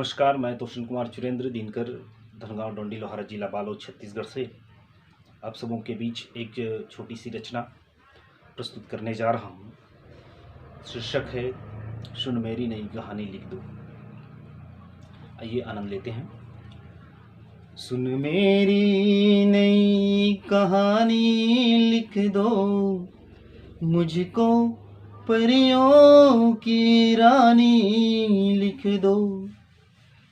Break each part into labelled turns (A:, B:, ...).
A: नमस्कार, मैं तोषण कुमार चुरेंद्र दिनकर धनगांव डोंडी लोहारा जिला बालोद छत्तीसगढ़ से आप सबों के बीच एक छोटी सी रचना प्रस्तुत करने जा रहा हूँ। शीर्षक है सुन मेरी नई कहानी लिख दो। आइए आनंद लेते हैं। सुन मेरी नई कहानी लिख दो, मुझको परियों की रानी लिख दो।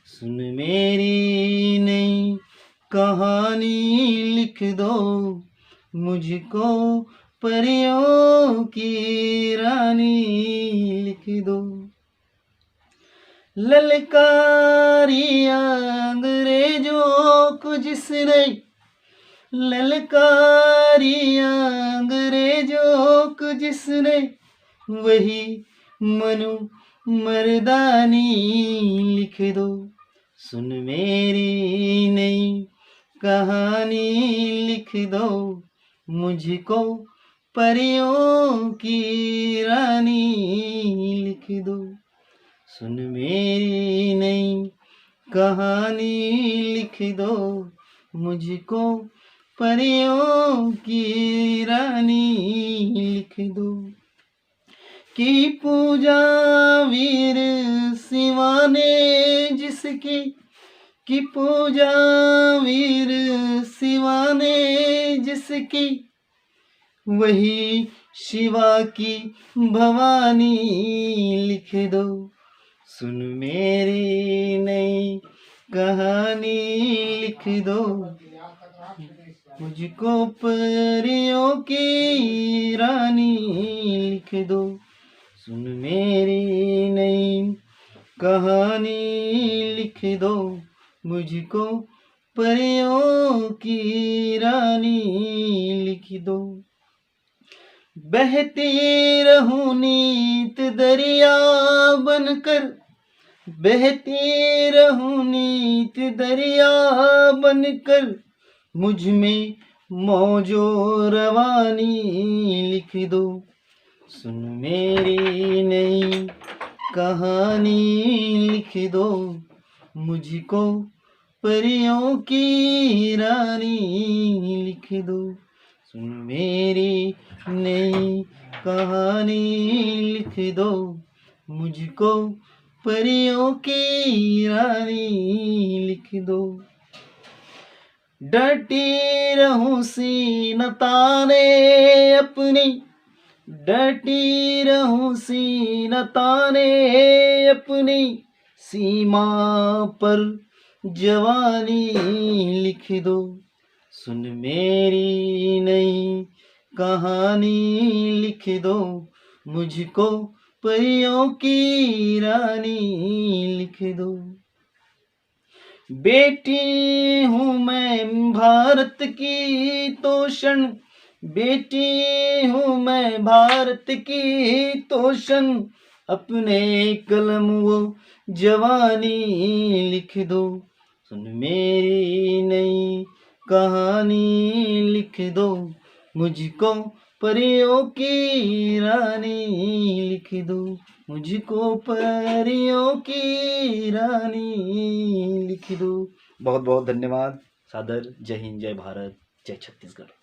A: सुन मेरी नई कहानी लिख दो, मुझको परियों की रानी लिख दो। ललकारी अंग्रेजों को जिसने, ललकारी अंग्रेजों को जिसने, वही मनु मर्दानी लिख दो। सुन मेरी नई कहानी लिख दो, मुझको परियों की रानी लिख दो। सुन मेरी नई कहानी लिख दो, मुझको परियों की रानी लिख दो। की पूजा वीर शिवा ने जिसकी, की पूजा वीर शिवा ने जिसकी, वही शिवा की भवानी लिख दो। सुन मेरी नई कहानी लिख दो, मुझको परियों की रानी लिख दो। सुन मेरी नई कहानी लिख दो, मुझको परियों की रानी लिख दो। बहती रहूं नीत दरिया बनकर, बहती रहूं नीत दरिया बनकर, मुझ में मौजो रवानी लिख दो। सुन मेरी नई कहानी लिख दो, मुझको परियों की रानी लिख दो। सुन मेरी नई कहानी लिख दो, मुझको परियों की रानी लिख दो। डटी रहूं सीना ताने अपनी, डटी रहूं सीना ताने अपनी, सीमा पर जवानी लिख दो। सुन मेरी नई कहानी लिख दो, मुझको परियों की रानी लिख दो। बेटी हूँ मैं भारत की तोषण, बेटी हूँ मैं भारत की तोषण, अपने कलम वो जवानी लिख दो। सुन मेरी नई कहानी लिख दो, मुझको परियों की रानी लिख दो। मुझको परियों की रानी लिख दो। बहुत बहुत धन्यवाद। सादर। जय हिंद, जय भारत, जय छत्तीसगढ़।